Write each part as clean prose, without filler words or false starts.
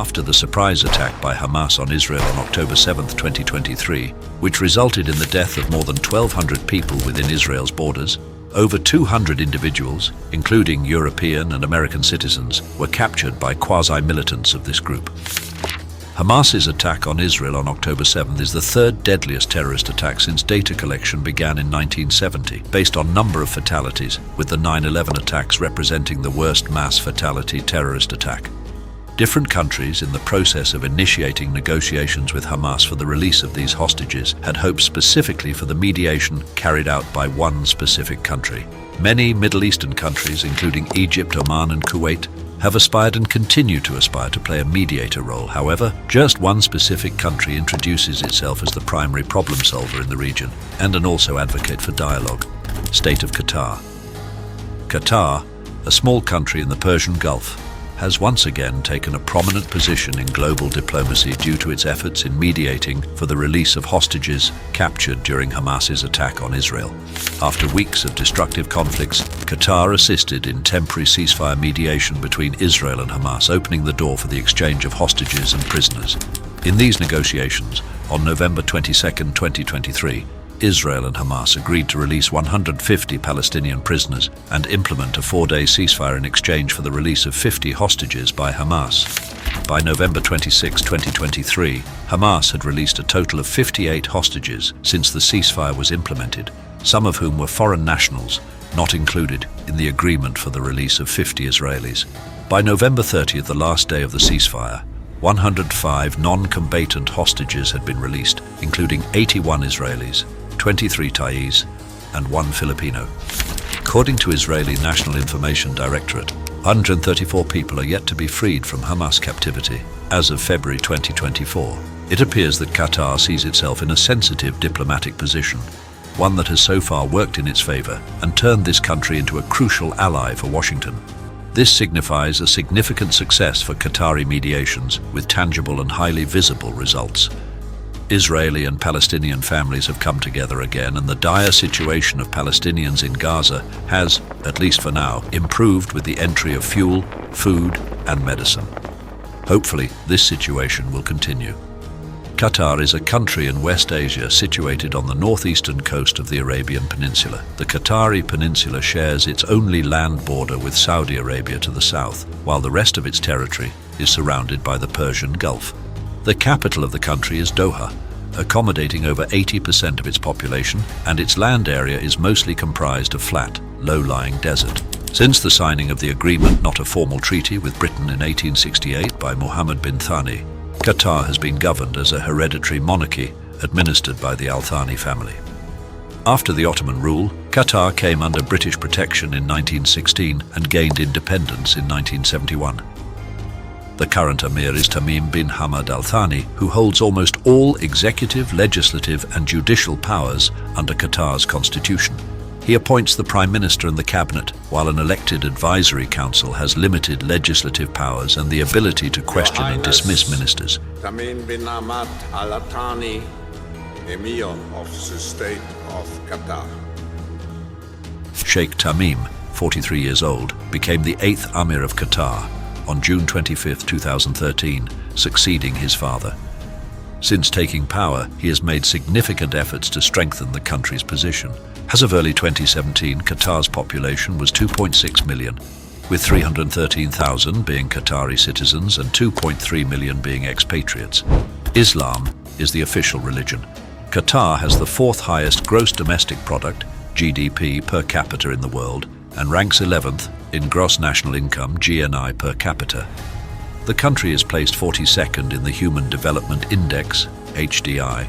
after the surprise attack by Hamas on Israel on October 7, 2023, which resulted in the death of more than 1,200 people within Israel's borders. Over 200 individuals, including European and American citizens, were captured by quasi-militants of this group. Hamas's attack on Israel on October 7 is the third deadliest terrorist attack since data collection began in 1970, based on number of fatalities, with the 9/11 attacks representing the worst mass fatality terrorist attack. Different countries, in the process of initiating negotiations with Hamas for the release of these hostages, had hoped specifically for the mediation carried out by one specific country. Many Middle Eastern countries, including Egypt, Oman and Kuwait, have aspired and continue to aspire to play a mediator role. However, just one specific country introduces itself as the primary problem solver in the region and an also advocate for dialogue: State of Qatar. Qatar, a small country in the Persian Gulf, has once again taken a prominent position in global diplomacy due to its efforts in mediating for the release of hostages captured during Hamas's attack on Israel. After weeks of destructive conflicts, Qatar assisted in temporary ceasefire mediation between Israel and Hamas, opening the door for the exchange of hostages and prisoners. In these negotiations, on November 22, 2023, Israel and Hamas agreed to release 150 Palestinian prisoners and implement a 4-day ceasefire in exchange for the release of 50 hostages by Hamas. By November 26, 2023, Hamas had released a total of 58 hostages since the ceasefire was implemented, some of whom were foreign nationals, not included in the agreement for the release of 50 Israelis. By November 30, the last day of the ceasefire, 105 non-combatant hostages had been released, including 81 Israelis, 23 Thais, and 1 Filipino. According to Israeli National Information Directorate, 134 people are yet to be freed from Hamas captivity. As of February 2024, it appears that Qatar sees itself in a sensitive diplomatic position, one that has so far worked in its favor and turned this country into a crucial ally for Washington. This signifies a significant success for Qatari mediations with tangible and highly visible results. Israeli and Palestinian families have come together again, and the dire situation of Palestinians in Gaza has, at least for now, improved with the entry of fuel, food, and medicine. Hopefully, this situation will continue. Qatar is a country in West Asia situated on the northeastern coast of the Arabian Peninsula. The Qatari Peninsula shares its only land border with Saudi Arabia to the south, while the rest of its territory is surrounded by the Persian Gulf. The capital of the country is Doha, accommodating over 80% of its population, and its land area is mostly comprised of flat, low-lying desert. Since the signing of the agreement, not a formal treaty, with Britain in 1868 by Mohammed bin Thani, Qatar has been governed as a hereditary monarchy administered by the Thani family. After the Ottoman rule, Qatar came under British protection in 1916 and gained independence in 1971. The current Emir is Tamim bin Hamad Al Thani, who holds almost all executive, legislative and judicial powers under Qatar's constitution. He appoints the Prime Minister and the Cabinet, while an elected advisory council has limited legislative powers and the ability to question and dismiss ministers. Tamim bin Hamad Al Thani, Emir of the State of Qatar. Sheikh Tamim, 43 years old, became the 8th Emir of Qatar on June 25, 2013, succeeding his father. Since taking power, he has made significant efforts to strengthen the country's position. As of early 2017, Qatar's population was 2.6 million, with 313,000 being Qatari citizens and 2.3 million being expatriates. Islam is the official religion. Qatar has the 4th highest gross domestic product, GDP, per capita in the world, and ranks 11th in gross national income, GNI, per capita. The country is placed 42nd in the Human Development Index, HDI,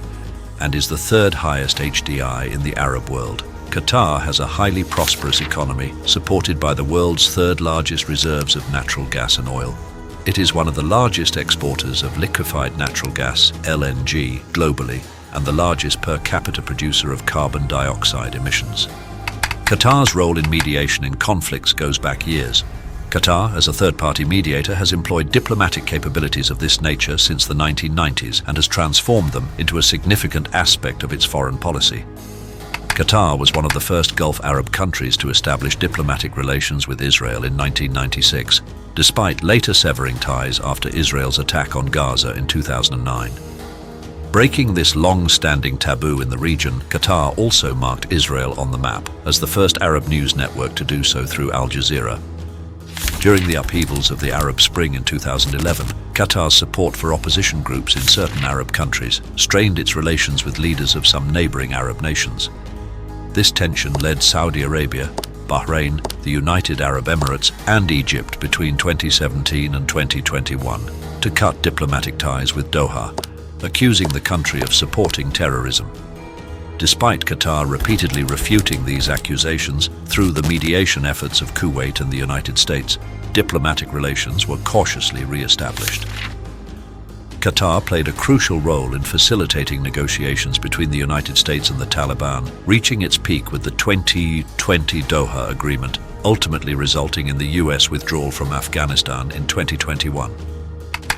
and is the 3rd highest HDI in the Arab world. Qatar has a highly prosperous economy, supported by the world's 3rd largest reserves of natural gas and oil. It is one of the largest exporters of liquefied natural gas, LNG, globally, and the largest per capita producer of carbon dioxide emissions. Qatar's role in mediation in conflicts goes back years. Qatar, as a third-party mediator, has employed diplomatic capabilities of this nature since the 1990s and has transformed them into a significant aspect of its foreign policy. Qatar was one of the first Gulf Arab countries to establish diplomatic relations with Israel in 1996, despite later severing ties after Israel's attack on Gaza in 2009. Breaking this long-standing taboo in the region, Qatar also marked Israel on the map as the first Arab news network to do so through Al Jazeera. During the upheavals of the Arab Spring in 2011, Qatar's support for opposition groups in certain Arab countries strained its relations with leaders of some neighboring Arab nations. This tension led Saudi Arabia, Bahrain, the United Arab Emirates, and Egypt between 2017 and 2021 to cut diplomatic ties with Doha, accusing the country of supporting terrorism. Despite Qatar repeatedly refuting these accusations through the mediation efforts of Kuwait and the United States, diplomatic relations were cautiously re-established. Qatar played a crucial role in facilitating negotiations between the United States and the Taliban, reaching its peak with the 2020 Doha Agreement, ultimately resulting in the US withdrawal from Afghanistan in 2021.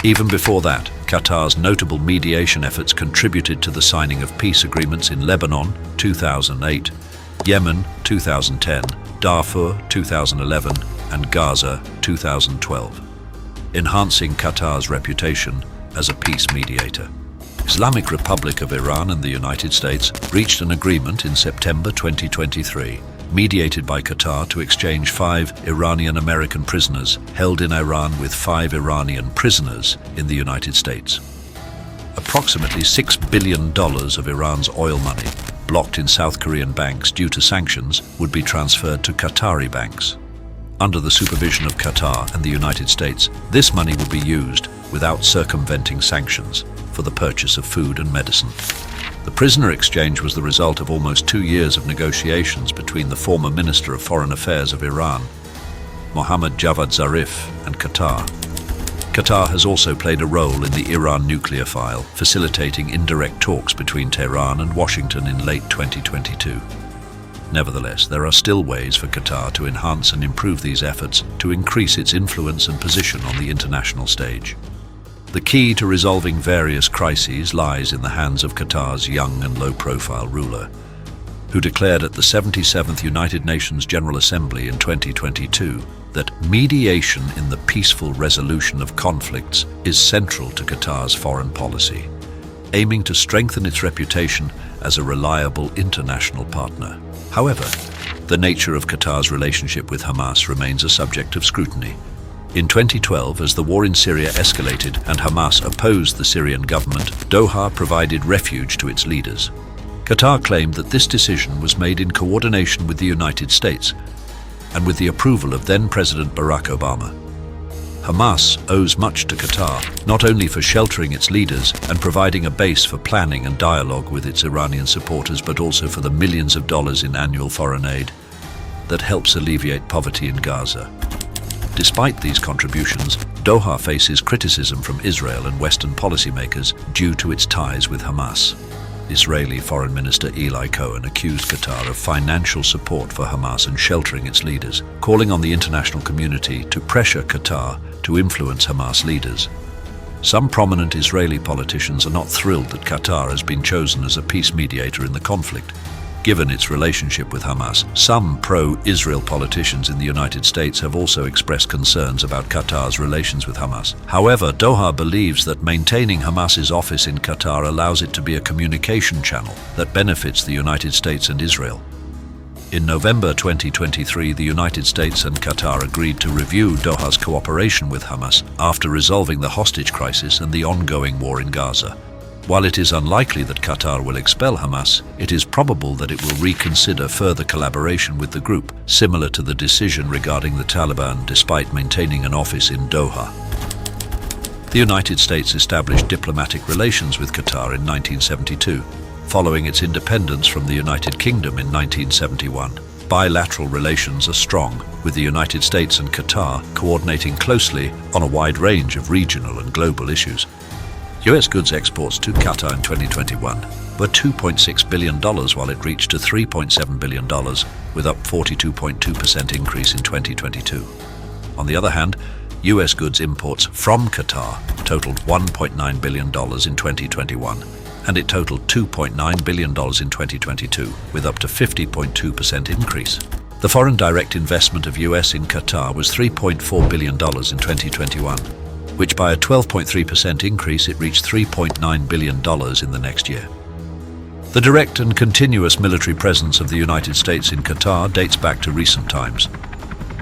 Even before that, Qatar's notable mediation efforts contributed to the signing of peace agreements in Lebanon, 2008, Yemen, 2010, Darfur, 2011, and Gaza, 2012, enhancing Qatar's reputation as a peace mediator. Islamic Republic of Iran and the United States reached an agreement in September 2023, mediated by Qatar to exchange 5 Iranian-American prisoners held in Iran with 5 Iranian prisoners in the United States. Approximately $6 billion of Iran's oil money, blocked in South Korean banks due to sanctions, would be transferred to Qatari banks. Under the supervision of Qatar and the United States, this money would be used, without circumventing sanctions, for the purchase of food and medicine. The prisoner exchange was the result of almost 2 years of negotiations between the former Minister of Foreign Affairs of Iran, Mohammad Javad Zarif, and Qatar. Qatar has also played a role in the Iran nuclear file, facilitating indirect talks between Tehran and Washington in late 2022. Nevertheless, there are still ways for Qatar to enhance and improve these efforts to increase its influence and position on the international stage. The key to resolving various crises lies in the hands of Qatar's young and low-profile ruler, who declared at the 77th United Nations General Assembly in 2022 that mediation in the peaceful resolution of conflicts is central to Qatar's foreign policy, aiming to strengthen its reputation as a reliable international partner. However, the nature of Qatar's relationship with Hamas remains a subject of scrutiny. In 2012, as the war in Syria escalated and Hamas opposed the Syrian government, Doha provided refuge to its leaders. Qatar claimed that this decision was made in coordination with the United States and with the approval of then-President Barack Obama. Hamas owes much to Qatar, not only for sheltering its leaders and providing a base for planning and dialogue with its Iranian supporters, but also for the millions of dollars in annual foreign aid that helps alleviate poverty in Gaza. Despite these contributions, Doha faces criticism from Israel and Western policymakers due to its ties with Hamas. Israeli Foreign Minister Eli Cohen accused Qatar of financial support for Hamas and sheltering its leaders, calling on the international community to pressure Qatar to influence Hamas leaders. Some prominent Israeli politicians are not thrilled that Qatar has been chosen as a peace mediator in the conflict. Given its relationship with Hamas, some pro-Israel politicians in the United States have also expressed concerns about Qatar's relations with Hamas. However, Doha believes that maintaining Hamas's office in Qatar allows it to be a communication channel that benefits the United States and Israel. In November 2023, the United States and Qatar agreed to review Doha's cooperation with Hamas after resolving the hostage crisis and the ongoing war in Gaza. While it is unlikely that Qatar will expel Hamas, it is probable that it will reconsider further collaboration with the group, similar to the decision regarding the Taliban, despite maintaining an office in Doha. The United States established diplomatic relations with Qatar in 1972, following its independence from the United Kingdom in 1971. Bilateral relations are strong, with the United States and Qatar coordinating closely on a wide range of regional and global issues. US goods exports to Qatar in 2021 were $2.6 billion, while it reached to $3.7 billion, with up 42.2% increase in 2022. On the other hand, US goods imports from Qatar totaled $1.9 billion in 2021, and it totaled $2.9 billion in 2022, with up to 50.2% increase. The foreign direct investment of US in Qatar was $3.4 billion in 2021, which by a 12.3% increase it reached $3.9 billion in the next year. The direct and continuous military presence of the United States in Qatar dates back to recent times.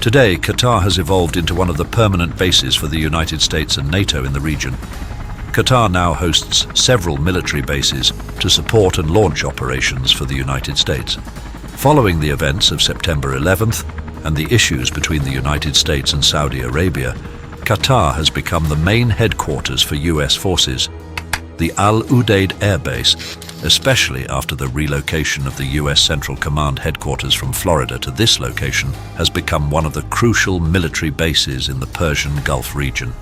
Today, Qatar has evolved into one of the permanent bases for the United States and NATO in the region. Qatar now hosts several military bases to support and launch operations for the United States. Following the events of September 11th and the issues between the United States and Saudi Arabia, Qatar has become the main headquarters for US forces. The Al Udeid Air Base, especially after the relocation of the US Central Command headquarters from Florida to this location, has become one of the crucial military bases in the Persian Gulf region.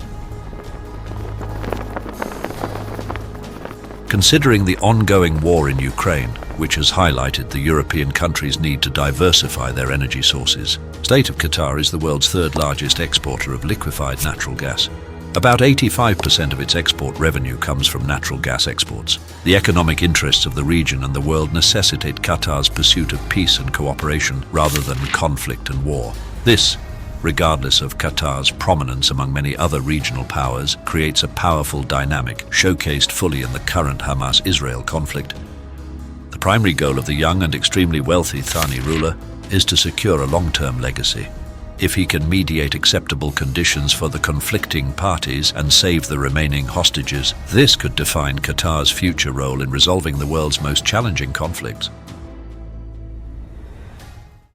Considering the ongoing war in Ukraine, which has highlighted the European countries' need to diversify their energy sources, the state of Qatar is the world's third largest exporter of liquefied natural gas. About 85% of its export revenue comes from natural gas exports. The economic interests of the region and the world necessitate Qatar's pursuit of peace and cooperation rather than conflict and war. This, regardless of Qatar's prominence among many other regional powers, creates a powerful dynamic showcased fully in the current Hamas-Israel conflict. The primary goal of the young and extremely wealthy Thani ruler is to secure a long-term legacy. If he can mediate acceptable conditions for the conflicting parties and save the remaining hostages, this could define Qatar's future role in resolving the world's most challenging conflicts.